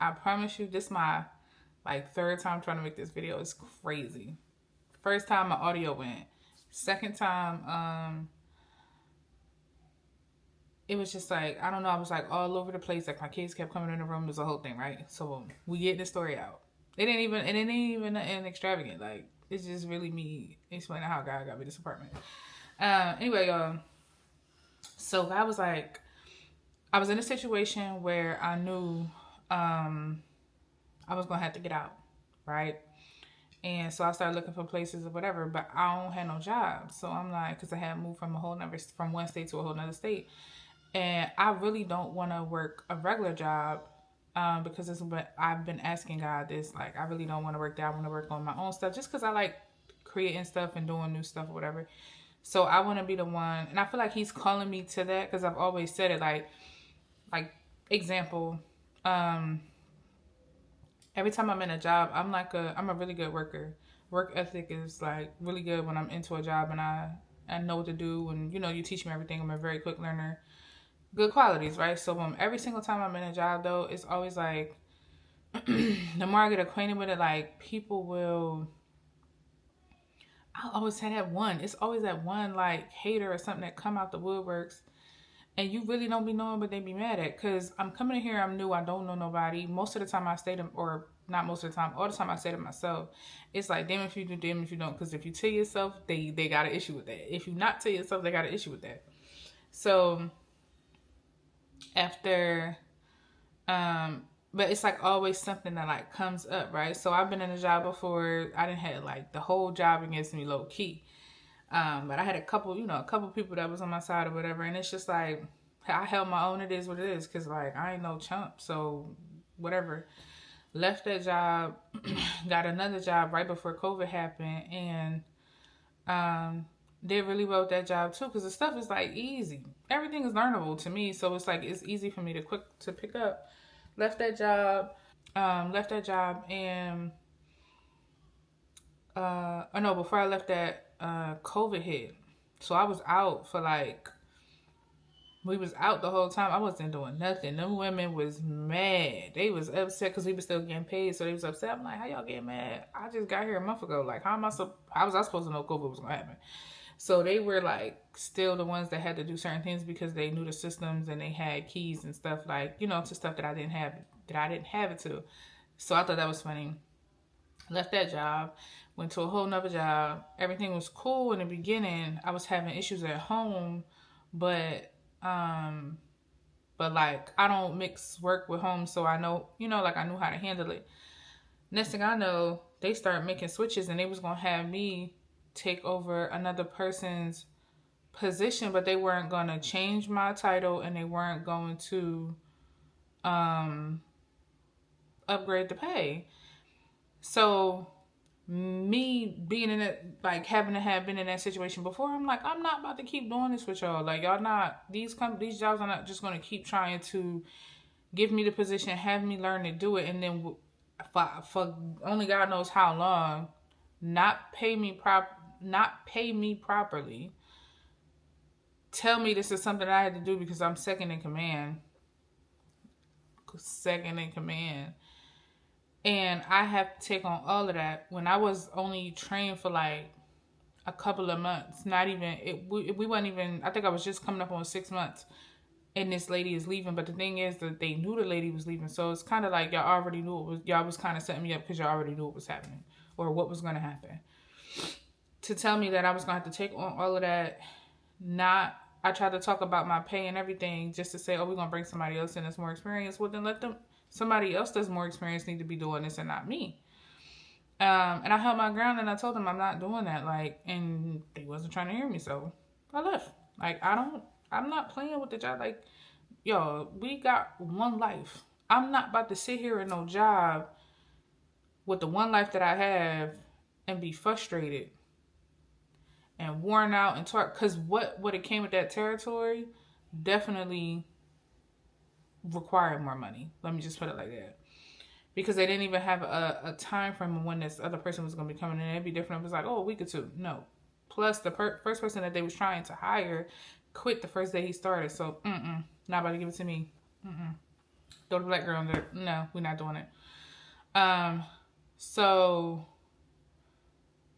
I promise you, this my like third time trying to make this video. It's crazy. First time my audio went. Second time, it was just like, I don't know, I was like all over the place. Like my kids kept coming in the room. It was a whole thing, right? So we get the story out. It ain't even an extravagant. Like it's just really me explaining how God got me this apartment. Anyway, so God was like, I was in a situation where I knew I was gonna have to get out, right? And so I started looking for places or whatever, but I don't have no job. So I'm like, because I had moved from one state to a whole nother state, and I really don't want to work a regular job, because it's what I've been asking God this. Like, I really don't want to work there. I want to work on my own stuff, just because I like creating stuff and doing new stuff or whatever. So I want to be the one, and I feel like He's calling me to that because I've always said it. Like example, um, every time I'm in a job, I'm a really good worker. Work ethic is like really good when I'm into a job, and I know what to do, and you teach me everything. I'm a very quick learner. Good qualities, right? So every single time I'm in a job though, it's always like the more I get acquainted with it, like people will. I always say that one. It's always that one like hater or something that come out the woodworks, and you really don't be knowing what they be mad at. Cause I'm coming in here, I'm new, I don't know nobody. Most of the time I stay to, or not most of the time, all the time I say to myself, it's like damn if you do, damn if you don't. Cause if you tell yourself, they got an issue with that. If you not tell yourself, they got an issue with that. So after but it's like always something that like comes up, right? So I've been in a job before. I didn't have like the whole job against me low key. But I had a couple people that was on my side or whatever, and it's just like I held my own. It is what it is, cause like I ain't no chump, so whatever. Left that job, got another job right before COVID happened, and did really well with that job too, cause the stuff is like easy. Everything is learnable to me, so it's like it's easy for me to pick up. Left that job, and oh no, before I left that, COVID hit. So I was out for like, we was out the whole time. I wasn't doing nothing. Them women was mad. They was upset because we was still getting paid. So they was upset. I'm like, how y'all getting mad? I just got here a month ago. Like, how was I supposed to know COVID was going to happen? So they were like still the ones that had to do certain things because they knew the systems and they had keys and stuff like, to stuff that I didn't have it to. So I thought that was funny. Left that job, went to a whole nother job. Everything was cool in the beginning. I was having issues at home, but um like I don't mix work with home, so I know, like I knew how to handle it. Next thing I know, they started making switches and they was gonna have me take over another person's position, but they weren't gonna change my title and they weren't going to um upgrade the pay. So me being in it, like having to have been in that situation before, I'm like, I'm not about to keep doing this with y'all. Like y'all not these jobs are not just gonna keep trying to give me the position, have me learn to do it, and then for only God knows how long, not pay me properly. Tell me this is something I had to do because I'm second in command. Second in command. And I have to take on all of that when I was only trained for like a couple of months. Not even, we weren't even, I think I was just coming up on 6 months. And this lady is leaving. But the thing is that they knew the lady was leaving. So it's kind of like y'all already knew y'all was kind of setting me up because y'all already knew what was happening or what was going to happen. To tell me that I was going to have to take on all of that, I tried to talk about my pay and everything just to say, oh, we're going to bring somebody else in that's more experienced. Well, then somebody else that's more experienced need to be doing this and not me. And I held my ground and I told them I'm not doing that. Like, and they wasn't trying to hear me. So I left. Like, I'm not playing with the job. Like, yo, we got one life. I'm not about to sit here in no job with the one life that I have and be frustrated and worn out and talk. Because what it came with that territory definitely required more money. Let me just put it like that. Because they didn't even have a time frame of when this other person was going to be coming in. It'd be different. It was like, oh, a week or two. No. Plus, the first person that they was trying to hire quit the first day he started. So, not about to give it to me. Throw the black girl under. No, we're not doing it. So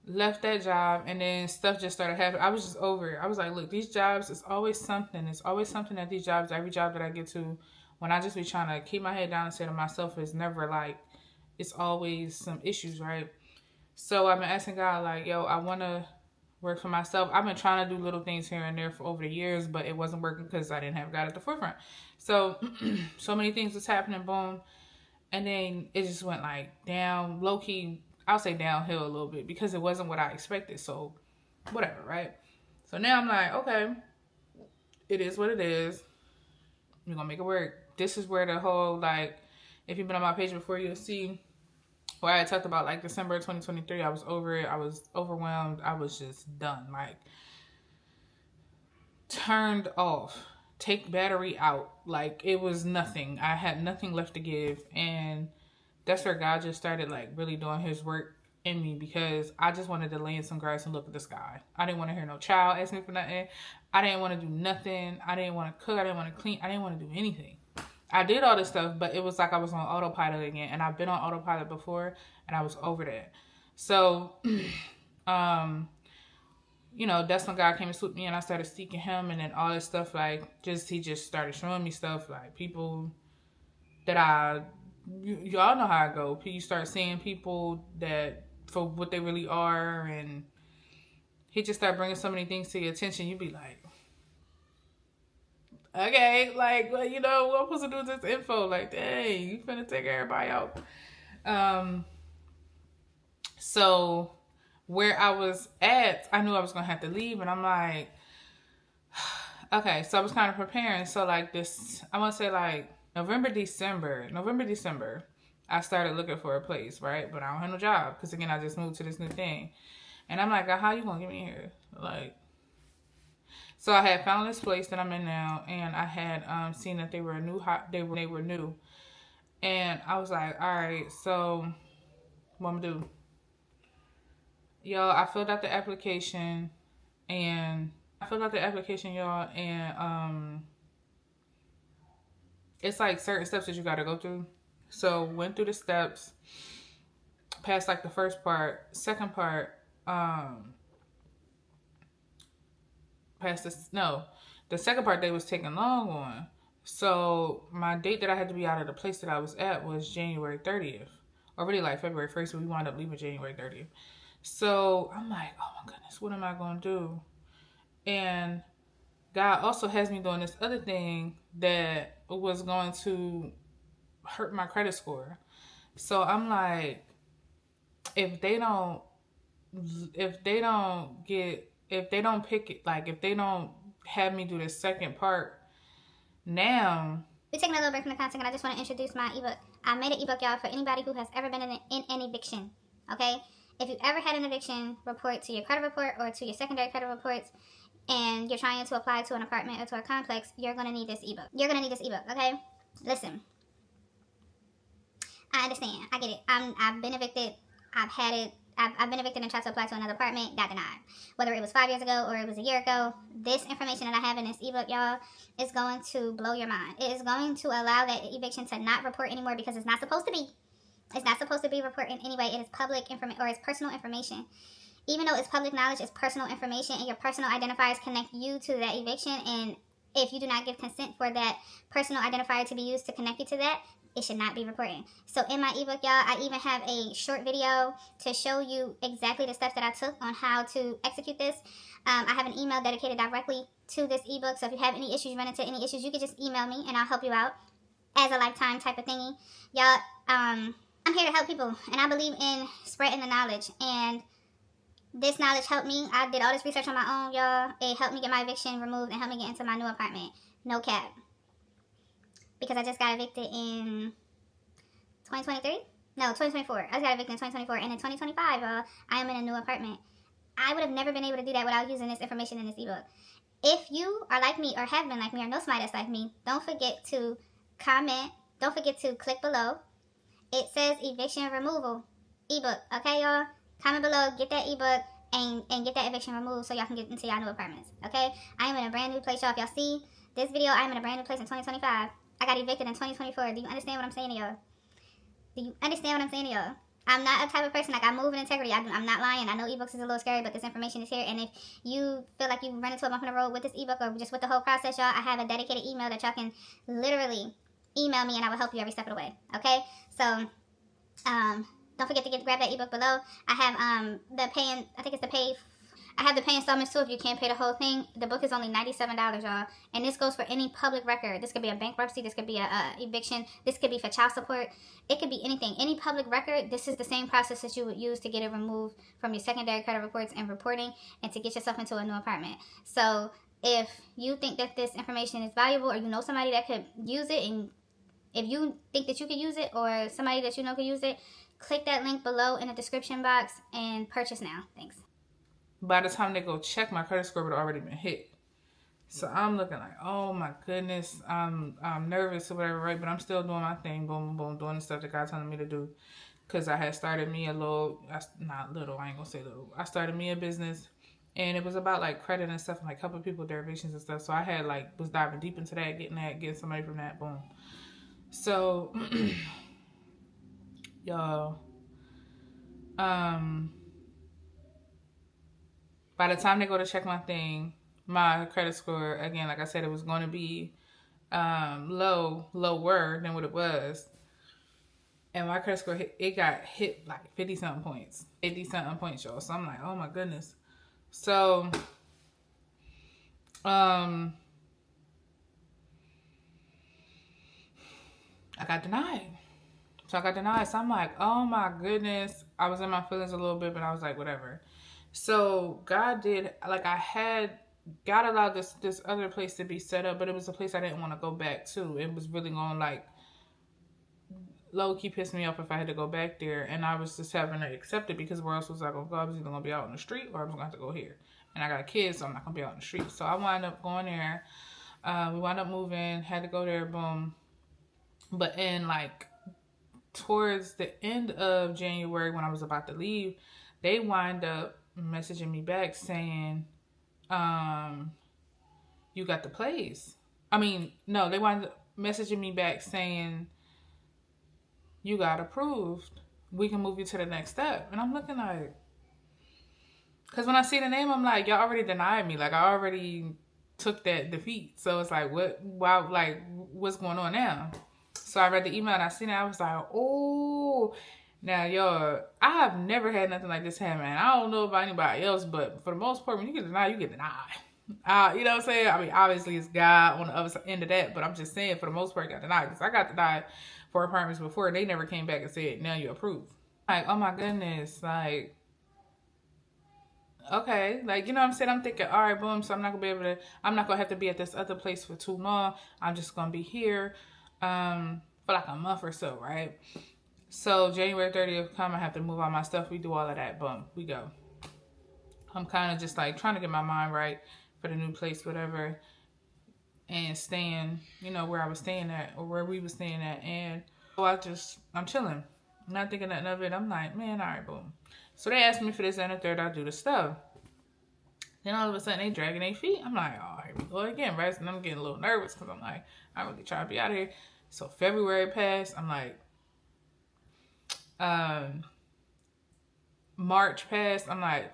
left that job, and then stuff just started happening. I was just over it. I was like, look, these jobs, it's always something. It's always something at these jobs. Every job that I get to, when I just be trying to keep my head down and say to myself, it's never like, it's always some issues, right? So I've been asking God, like, yo, I want to work for myself. I've been trying to do little things here and there for over the years, but it wasn't working because I didn't have God at the forefront. So, so many things was happening, boom. And then it just went like down, low key, I'll say downhill a little bit because it wasn't what I expected. So, whatever, right? So now I'm like, okay, it is what it is. We're going to make it work. This is where the whole, like, if you've been on my page before, you'll see where I talked about, like, December 2023. I was over it. I was overwhelmed. I was just done. Like, turned off. Take battery out. Like, it was nothing. I had nothing left to give. And that's where God just started, like, really doing his work in me, because I just wanted to lay in some grass and look at the sky. I didn't want to hear no child ask me for nothing. I didn't want to do nothing. I didn't want to cook. I didn't want to clean. I didn't want to do anything. I did all this stuff, but it was like I was on autopilot again. And I've been on autopilot before, and I was over that. So, you know, that's when God came and swooped me, and I started seeking him, and then all this stuff, like, he just started showing me stuff, like, people that y'all know how I go. You start seeing people that, for what they really are, and he just started bringing so many things to your attention. You'd be like, okay, like, well, you know, what I'm supposed to do with this info? Like, dang, you finna take everybody out. So where I was at, I knew I was gonna have to leave, and I'm like, okay, so I was kind of preparing. So like this, I want to say like November, December, I started looking for a place, right? But I don't have no job because, again, I just moved to this new thing. And I'm like, how you gonna get me here? Like, so I had found this place that I'm in now, and I had seen that they were they were new, and I was like, all right, so what I'm gonna do? Yo, I filled out the application, y'all, and it's like certain steps that you gotta go through. So went through the steps, passed like the first part, second part, the second part they was taking long on. So my date that I had to be out of the place that I was at was January 30th, or really like February 1st, but we wound up leaving January 30th. So I'm like, oh my goodness, what am I going to do? And God also has me doing this other thing that was going to hurt my credit score. So I'm like, if they don't have me do the second part now. We're taking a little break from the content, and I just want to introduce my ebook. I made an ebook, y'all, for anybody who has ever been in an eviction. Okay? If you've ever had an eviction report to your credit report or to your secondary credit reports, and you're trying to apply to an apartment or to a complex, you're going to need this ebook. Okay? Listen. I understand. I get it. I've been evicted. I've been evicted and tried to apply to another apartment, got denied. Whether it was 5 years ago or it was a year ago, this information that I have in this ebook, y'all, is going to blow your mind. It is going to allow that eviction to not report anymore, because it's not supposed to be. It's not supposed to be reported in any way. It is public information, or it's personal information. Even though it's public knowledge, it's personal information, and your personal identifiers connect you to that eviction. And if you do not give consent for that personal identifier to be used to connect you to that, it should not be reported. So in my ebook, y'all, I even have a short video to show you exactly the steps that I took on how to execute this. I have an email dedicated directly to this ebook. So if you have any issues, run into any issues, you can just email me and I'll help you out as a lifetime type of thingy. Y'all, I'm here to help people, and I believe in spreading the knowledge. And this knowledge helped me. I did all this research on my own, y'all. It helped me get my eviction removed and helped me get into my new apartment. No cap. Because I just got evicted in 2023? No, 2024. I just got evicted in 2024. And in 2025, I am in a new apartment. I would have never been able to do that without using this information in this ebook. If you are like me, or have been like me, or know somebody that's like me, don't forget to comment. Don't forget to click below. It says eviction removal ebook. Okay, y'all? Comment below, get that ebook, and get that eviction removed so y'all can get into y'all new apartments. Okay? I am in a brand new place, y'all. If y'all see this video, I am in a brand new place in 2025. I got evicted in 2024. Do you understand what I'm saying to y'all? Do you understand what I'm saying to y'all? I'm not a type of person, like, I move in integrity. I'm not lying. I know ebooks is a little scary, but this information is here. And if you feel like you run into a bump in the road with this ebook or just with the whole process, y'all, I have a dedicated email that y'all can literally email me and I will help you every step of the way. Okay? So, don't forget to grab that ebook below. I have I have the pay installments too if you can't pay the whole thing. The book is only $97, y'all. And this goes for any public record. This could be a bankruptcy. This could be a eviction. This could be for child support. It could be anything. Any public record, this is the same process that you would use to get it removed from your secondary credit reports and reporting and to get yourself into a new apartment. So if you think that this information is valuable or you know somebody that could use it, and if you think that you could use it or somebody that you know could use it, click that link below in the description box and purchase now. Thanks. By the time they go check, my credit score would have already been hit. So I'm looking like, oh my goodness, I'm nervous or whatever, right? But I'm still doing my thing, boom, boom, doing the stuff that God's telling me to do. Because I had started me I started me a business. And it was about like credit and stuff, and like helping people with derivations and stuff. So I had was diving deep into that, getting somebody from that, boom. So, y'all, by the time they go to check my thing, my credit score, again, like I said, it was going to be lower than what it was. And my credit score, it got hit like 50-something points. 50-something points, y'all. So I'm like, oh my goodness. So, I got denied. So I'm like, oh my goodness. I was in my feelings a little bit, but I was like, whatever. So God allowed this other place to be set up, but it was a place I didn't want to go back to. It was really going like low-key piss me off if I had to go back there, and I was just having to accept it because where else was I going to go? I was either going to be out on the street or I was going to have to go here. And I got kids, so I'm not going to be out on the street. So I wound up going there. We wound up moving, had to go there, boom. But in towards the end of January when I was about to leave, they wind up messaging me back saying, you got the place. No, they wind up messaging me back saying, you got approved. We can move you to the next step. And I'm looking like, because when I see the name, I'm like, y'all already denied me. Like, I already took that defeat. So it's like, what's going on now? So I read the email and I seen it. I was like, oh. Now, y'all, I have never had nothing like this happen. I don't know about anybody else, but for the most part, when you get denied, you get denied. You know what I'm saying? Obviously, it's God on the other end of that, but I'm just saying, for the most part, I got denied. Because I got denied for apartments before, and they never came back and said, now you're approved. Like, oh my goodness, like, okay, you know what I'm saying? I'm thinking, all right, boom, so I'm not going to have to be at this other place for too long. I'm just going to be here for like a month or so, right? So January 30th come, I have to move all my stuff. We do all of that. Boom, we go. I'm kind of just trying to get my mind right for the new place, whatever, and staying, where I was staying at or where we were staying at. And so I'm chilling. I'm not thinking nothing of it. I'm like, man, all right, boom. So they asked me for this and the third. I do the stuff. Then all of a sudden they dragging their feet. I'm like, oh, here we go again, right? And I'm getting a little nervous because I'm like, I really try to be out of here. So February passed. I'm like, March passed. I'm like,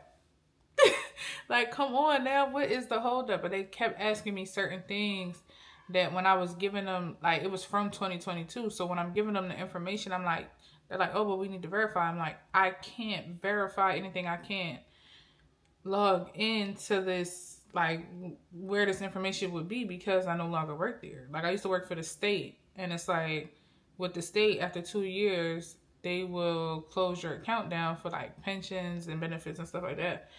come on now, what is the holdup? But they kept asking me certain things that when I was giving them, it was from 2022. So when I'm giving them the information, I'm like, they're like, oh, but we need to verify. I'm like, I can't verify anything. I can't log into this, where this information would be because I no longer work there. I used to work for the state, and it's with the state, after 2 years, they will close your account down for pensions and benefits and stuff like that.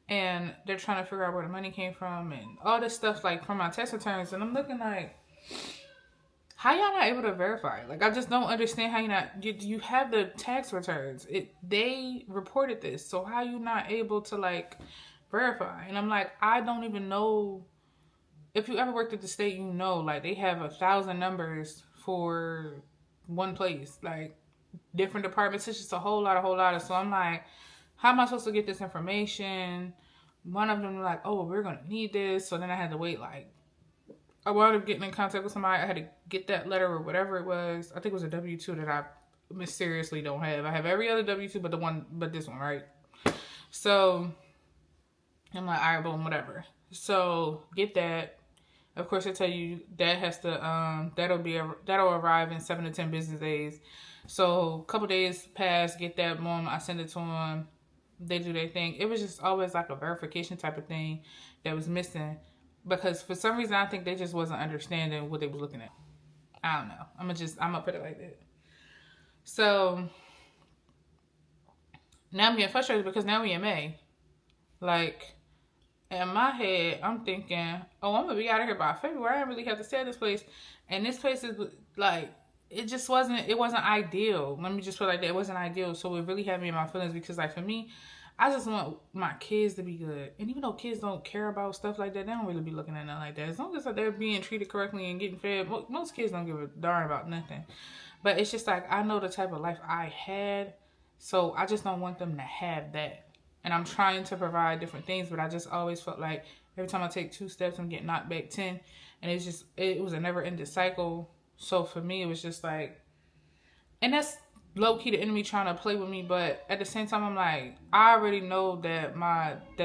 And they're trying to figure out where the money came from and all this stuff from my tax returns. And I'm looking how y'all not able to verify? I just don't understand how you have the tax returns. They reported this. So how you not able to verify? And I'm like, I don't even know. If you ever worked at the state, they have 1,000 numbers for one place. Different departments. It's just a whole lot. So I'm like, how am I supposed to get this information? One of them like, oh, we're going to need this. So then I had to wait I wound up getting in contact with somebody. I had to get that letter or whatever it was. I think it was a W-2 that I mysteriously don't have. I have every other W-2 but this one, right? So I'm like, all right, boom, whatever. So get that. Of course, I tell you that has to that'll arrive in 7 to 10 business days. So a couple days pass, get that, boom. I send it to them. They do their thing. It was just always like a verification type of thing that was missing, because for some reason I think they just wasn't understanding what they was looking at. I don't know. I'm gonna put it like that. So now I'm getting frustrated because now we in May. Like, in my head, I'm thinking, oh, I'm gonna be out of here by February. I don't really have to stay at this place, and this place is like, it wasn't ideal. Let me just put it like that. It wasn't ideal, so it really had me in my feelings, because like for me, I just want my kids to be good. And even though kids don't care about stuff like that, they don't really be looking at nothing like that. As long as they're being treated correctly and getting fed, most kids don't give a darn about nothing. But it's just like, I know the type of life I had, so I just don't want them to have that. And I'm trying to provide different things, but I just always felt like every time I take 2 steps, I'm getting knocked back 10. And it was a never-ending cycle. So for me, it was just like, and that's low-key the enemy trying to play with me, but at the same time, I'm like, I already know that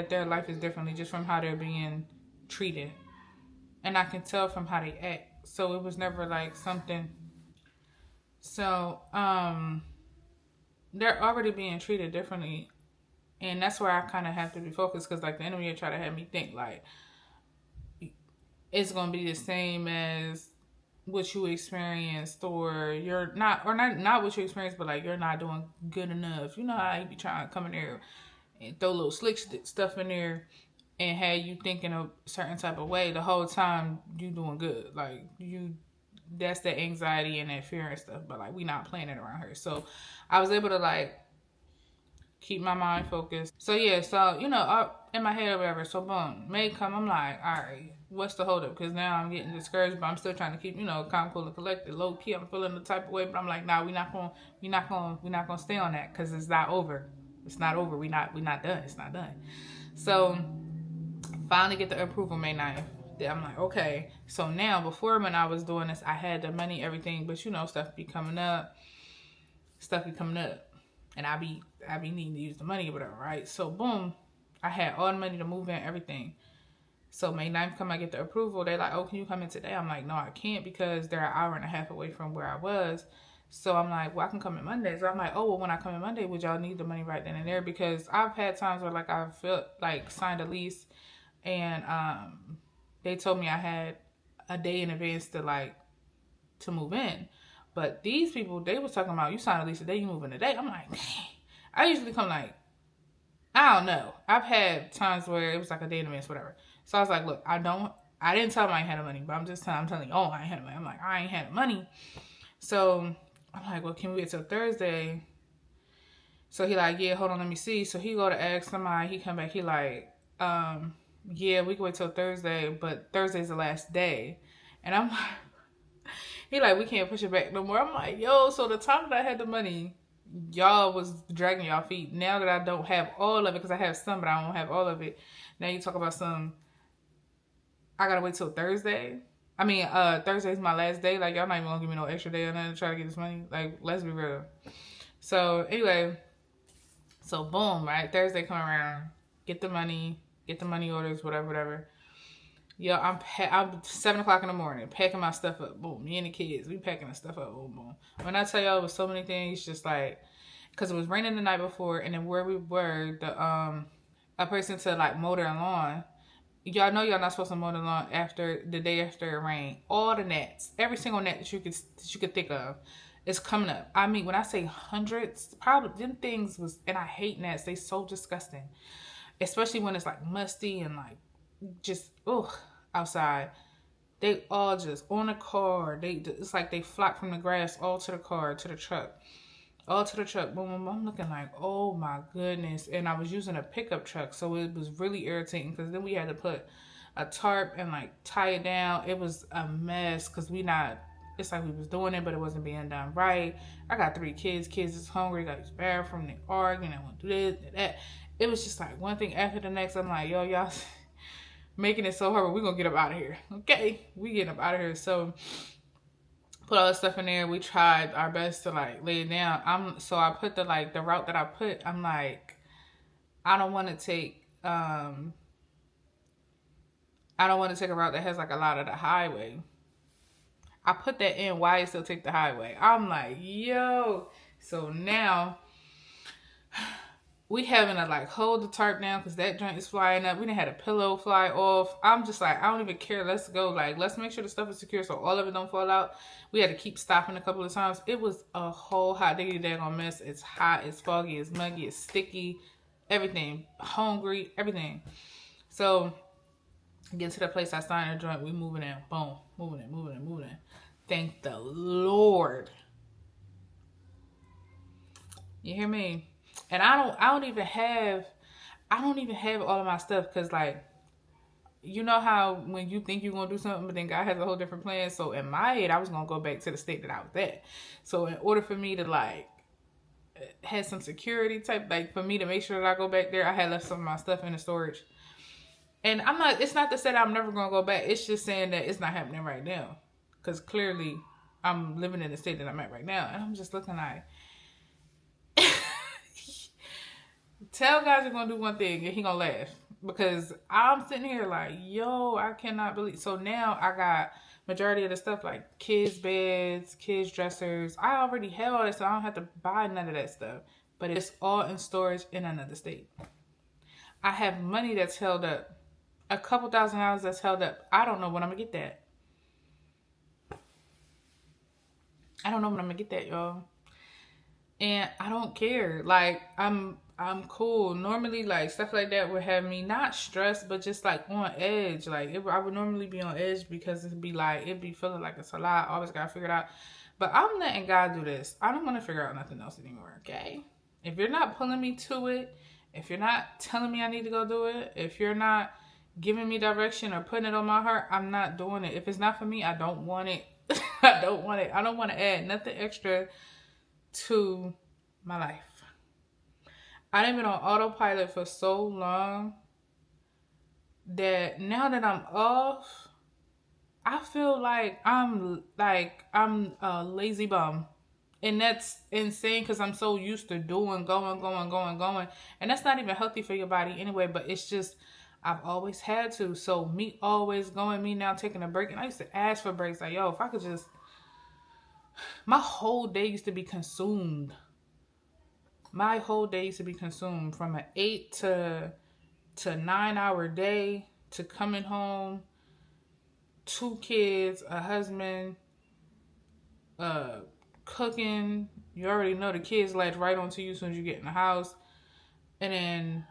their life is differently just from how they're being treated. And I can tell from how they act. So it was never like something. So, they're already being treated differently. And that's where I kind of have to be focused, because like the enemy will try to have me think like it's going to be the same as what you experienced, or you're not, or not what you experienced, but like you're not doing good enough. You know how you be trying to come in there and throw little slick stuff in there and have you thinking a certain type of way the whole time you doing good. Like that's that anxiety and that fear and stuff. But like, we not playing it around here. So I was able to like keep my mind focused. So yeah, so up in my head or whatever. So boom, May come. I'm like, all right, what's the hold up? Because now I'm getting discouraged, but I'm still trying to keep calm, cool, and collected. Low key, I'm feeling the type of way, but I'm like, nah, we're not gonna stay on that, because it's not over. It's not over. We not done. It's not done. So finally get the approval May 9th. I'm like, okay. So now, before when I was doing this, I had the money, everything, but stuff be coming up. And I be needing to use the money or whatever, right? So boom, I had all the money to move in, everything. So May 9th come, I get the approval. They're like, oh, can you come in today? I'm like, no, I can't, because they're an hour and a half away from where I was. So I'm like, well, I can come in Monday. So I'm like, oh, well, when I come in Monday, would y'all need the money right then and there? Because I've had times where like I felt like signed a lease, and they told me I had a day in advance to move in. But these people, they was talking about, you sign a lease today, you move in today. I'm like, dang. I usually come like, I don't know. I've had times where it was like a day in advance, whatever. So I was like, look, I didn't tell them I ain't had the money, but I'm telling you, oh, I ain't had the money. I'm like, I ain't had the money. So I'm like, well, can we wait till Thursday? So he like, yeah, hold on, let me see. So he go to ask somebody, he come back, he like, yeah, we can wait till Thursday, but Thursday's the last day. And I'm like, he like, we can't push it back no more. I'm like, yo, so the time that I had the money, y'all was dragging y'all feet. Now that I don't have all of it, because I have some, but I don't have all of it. Now you talk about some, I gotta wait till Thursday. I mean, Thursday's my last day. Like, y'all not even gonna give me no extra day or nothing to try to get this money. Like, let's be real. So anyway, so boom, right? Thursday come around, get the money orders, whatever. Yo, I'm 7 o'clock in the morning, packing my stuff up. Boom, me and the kids, we packing the stuff up. Boom, boom. When I tell y'all, it was so many things, just like, because it was raining the night before, and then where we were, a person to like mow their lawn. Y'all know y'all not supposed to mow the lawn after the day after it rained. All the gnats, every single gnat that you could think of, is coming up. I mean, when I say hundreds, probably them things was, and I hate gnats. They so disgusting, especially when it's like musty and like just outside. They all just on the car. It's like they flock from the grass all to the car, to the truck, all to the truck. Boom, boom, boom. I'm looking like, oh my goodness. And I was using a pickup truck, so it was really irritating, because then we had to put a tarp and like tie it down. It was a mess, because it's like we was doing it, but it wasn't being done right. I got 3 kids. Kids is hungry, got this bathroom, they arguing, they want to do this, that. It was just like one thing after the next. I'm like, yo, y'all, making it so hard. We're gonna get up out of here. Okay, we getting up out of here. So put all the stuff in there. We tried our best to like lay it down. I put the route that I put. I'm like, I don't want to take I don't want to take a route that has like a lot of the highway. I put that in. Why I still take the highway? I'm like, yo. So now we having to like hold the tarp down because that joint is flying up. We done had a pillow fly off. I'm just like, I don't even care. Let's go. Like, let's make sure the stuff is secure so all of it don't fall out. We had to keep stopping a couple of times. It was a whole hot diggity daggone mess. It's hot, it's foggy, it's muggy, it's sticky, everything. Hungry, everything. So get to the place I signed a joint. We moving in. Boom. Moving in. Thank the Lord. You hear me? And I don't even have all of my stuff because like, you know how when you think you're going to do something, but then God has a whole different plan. So in my head, I was going to go back to the state that I was at. So in order for me to like have some security type, like for me to make sure that I go back there, I had left some of my stuff in the storage. And it's not to say that I'm never going to go back. It's just saying that it's not happening right now. Because clearly I'm living in the state that I'm at right now. And I'm just looking like, tell God you're going to do one thing and he going to laugh. Because I'm sitting here like, yo, I cannot believe. So now I got majority of the stuff like kids' beds, kids' dressers. I already have all this, so I don't have to buy none of that stuff. But it's all in storage in another state. I have money that's held up. A couple $1,000 that's held up. I don't know when I'm going to get that. I don't know when I'm going to get that, y'all. And I don't care. Like, I'm cool. Normally, like, stuff like that would have me not stressed, but just, like, on edge. Like, I would normally be on edge because it'd be feeling like it's a lot. I always got to figure it out. But I'm letting God do this. I don't want to figure out nothing else anymore, okay? If you're not pulling me to it, if you're not telling me I need to go do it, if you're not giving me direction or putting it on my heart, I'm not doing it. If it's not for me, I don't want it. I don't want it. I don't want to add nothing extra to my life. I've been on autopilot for so long that now that I'm off, I feel like I'm a lazy bum. And that's insane because I'm so used to going. And that's not even healthy for your body anyway, but it's just, I've always had to. So me always going, me now taking a break. And I used to ask for breaks. Like, yo, if I could just, my whole day used to be consumed. My whole day used to be consumed from an 8 to 9 hour day to coming home, 2 kids, a husband, cooking. You already know the kids latch right onto you as soon as you get in the house. And then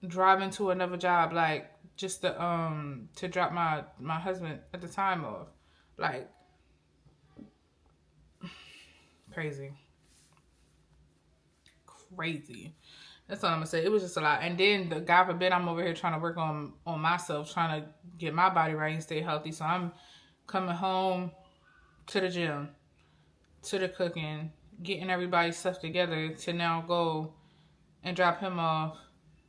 driving to another job, like just to drop my husband at the time off. Like, crazy. That's all I'm gonna say. It was just a lot. And then God forbid I'm over here trying to work on myself, trying to get my body right and stay healthy. So I'm coming home to the gym, to the cooking, getting everybody's stuff together to now go and drop him off.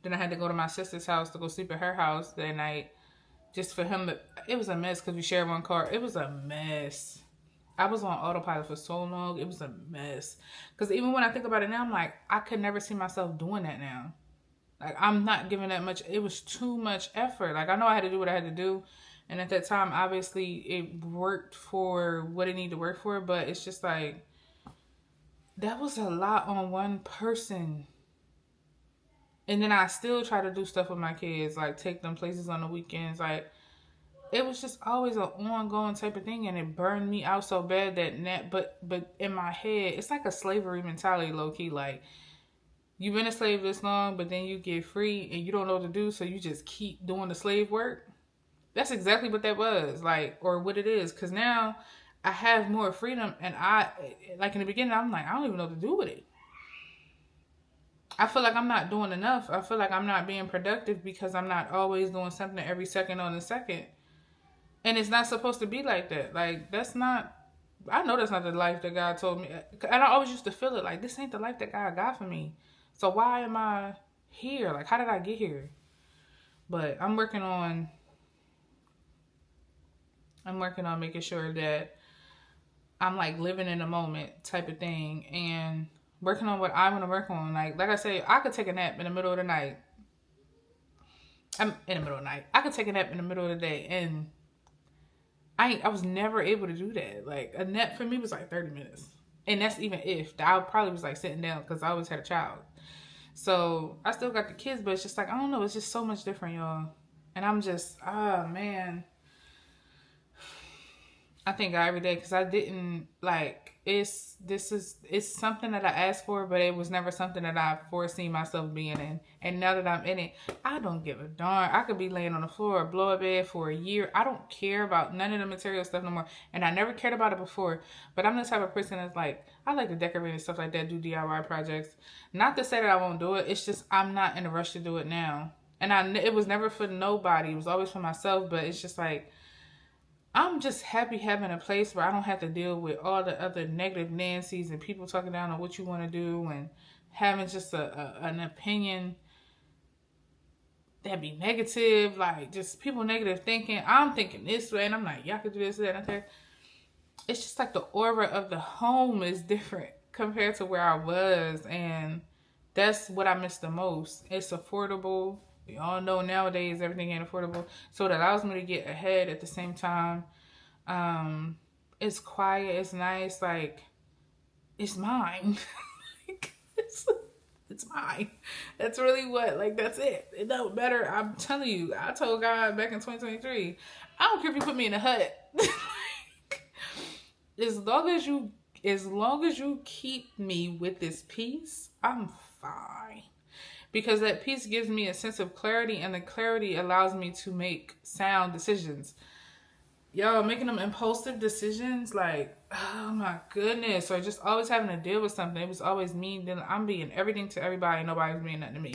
Then I had to go to my sister's house to go sleep at her house that night just for him. It was a mess because we shared one car. It was a mess. I was on autopilot for so long. It was a mess. Because even when I think about it now, I'm like, I could never see myself doing that now. Like, I'm not giving that much. It was too much effort. Like, I know I had to do what I had to do. And at that time, obviously, it worked for what it needed to work for. But it's just like, that was a lot on one person. And then I still try to do stuff with my kids, like take them places on the weekends. Like, it was just always an ongoing type of thing, and it burned me out so bad but in my head, it's like a slavery mentality, low key. Like, you've been a slave this long, but then you get free and you don't know what to do, so you just keep doing the slave work. That's exactly what that was, like, or what it is. Because now I have more freedom, and like in the beginning, I'm like, I don't even know what to do with it. I feel like I'm not doing enough. I feel like I'm not being productive because I'm not always doing something every second on the second. And it's not supposed to be like that. Like, that's not, I know that's not the life that God told me. And I always used to feel it like, this ain't the life that God got for me. So why am I here? Like, how did I get here? But I'm working on making sure that I'm like living in the moment type of thing, and working on what I want to work on. Like I say, I could take a nap in the middle of the night. I'm in the middle of the night. I could take a nap in the middle of the day, and I was never able to do that. Like a nap for me was like 30 minutes, and that's even if I probably was like sitting down because I always had a child. So I still got the kids, but it's just like I don't know. It's just so much different, y'all. And I'm just, oh man, I thank God every day because I didn't like it's something that I asked for, but it was never something that I foreseen myself being in. And now that I'm in it, I don't give a darn. I could be laying on the floor or blow a bed for a year. I don't care about none of the material stuff no more. And I never cared about it before. But I'm the type of person that's like I like to decorate and stuff like that, do DIY projects. Not to say that I won't do it. It's just I'm not in a rush to do it now. And it was never for nobody. It was always for myself. But it's just like I'm just happy having a place where I don't have to deal with all the other negative Nancy's and people talking down on what you want to do and having just an opinion that be negative, like just people negative thinking. I'm thinking this way, and I'm like, y'all could do this, that, and that. It's just like the aura of the home is different compared to where I was, and that's what I miss the most. It's affordable. We all know nowadays everything ain't affordable, so it allows me to get ahead at the same time. It's quiet, it's nice, like it's mine. Like, it's mine. That's really what, like that's it. It don't matter. I'm telling you, I told God back in 2023, I don't care if you put me in a hut. as long as you keep me with this peace, I'm fine. Because that peace gives me a sense of clarity, and the clarity allows me to make sound decisions. Y'all making them impulsive decisions, like, oh my goodness, or just always having to deal with something. It was always me. Then I'm being everything to everybody, and nobody's being nothing to me.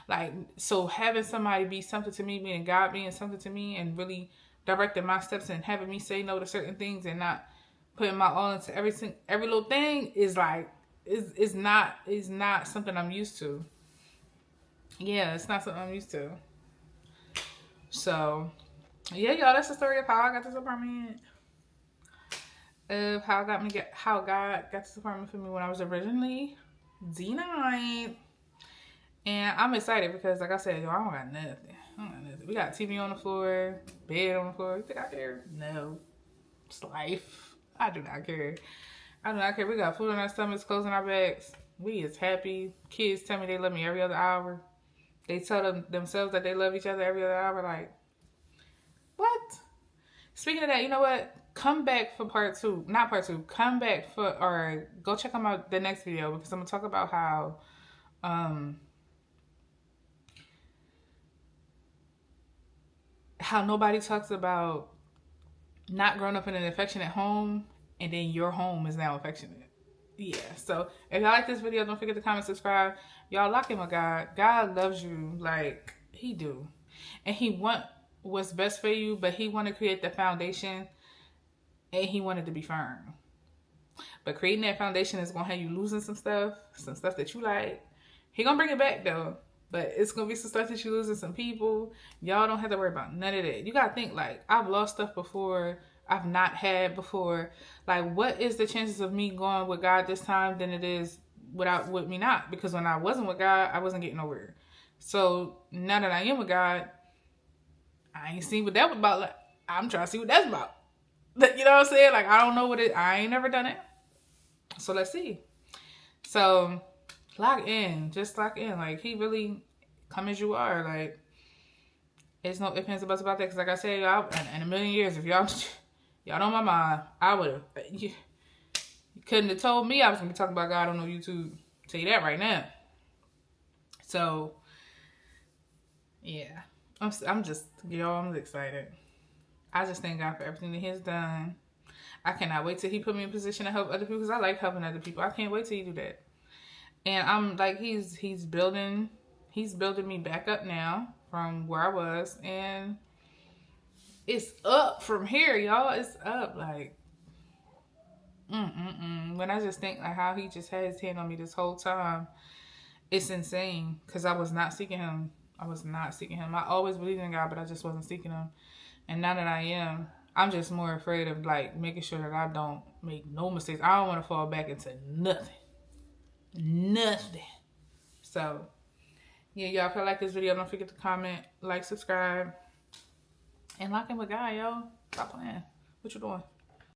Like, so having somebody be something to me, being God being something to me, and really directing my steps and having me say no to certain things and not putting my all into every little thing is like is not something I'm used to. Yeah, it's not something I'm used to. So yeah, y'all, that's the story of how I got this apartment. Of how God got this apartment for me when I was originally D9. And I'm excited because, like I said, yo, I don't got nothing. We got TV on the floor, bed on the floor. You think I care? No. It's life. I do not care. I do not care. We got food in our stomachs, clothes in our backs. We is happy. Kids tell me they love me every other hour. They tell themselves that they love each other every other hour. Like, what? Speaking of that, you know what? Come back for part 2. Not part 2. Come back or go check out the next video, because I'm going to talk about how nobody talks about not growing up in an affectionate home, and then your home is now affectionate. Yeah, so if y'all like this video, don't forget to comment, subscribe. Y'all lock in with God. God loves you like he do. And he want what's best for you, but he want to create the foundation, and he wanted to be firm. But creating that foundation is going to have you losing some stuff that you like. He going to bring it back though. But it's going to be some stuff that you losing, some people. Y'all don't have to worry about none of that. You got to think, like, I've lost stuff before. I've not had before. Like, what is the chances of me going with God this time than it is with me not? Because when I wasn't with God, I wasn't getting nowhere. So now that I am with God, I ain't seen what that was about. Like, I'm trying to see what that's about. You know what I'm saying? Like, I don't know what it. I ain't never done it. So let's see. So lock in. Just lock in. Like, he really come as you are. Like, it's no ifs, ands, or buts about that. Because like I said, y'all, in a million years, if y'all know my mind, I would have. You couldn't have told me I was going to be talking about God on no YouTube. I'll tell you that right now. So, yeah. I'm just, y'all, I'm excited. I just thank God for everything that he's done. I cannot wait till he put me in a position to help other people, because I like helping other people. I can't wait till he do that. And I'm like, he's building me back up now from where I was, and it's up from here, y'all. It's up. Like, when I just think like how he just had his hand on me this whole time, it's insane, because I was not seeking him. I was not seeking him. I always believed in God, but I just wasn't seeking him. And now that I am, I'm just more afraid of like making sure that I don't make no mistakes. I don't want to fall back into nothing. Nothing. So, yeah, y'all, if you like this video, don't forget to comment, like, subscribe, and lock in with God, yo. Stop playing. What you doing?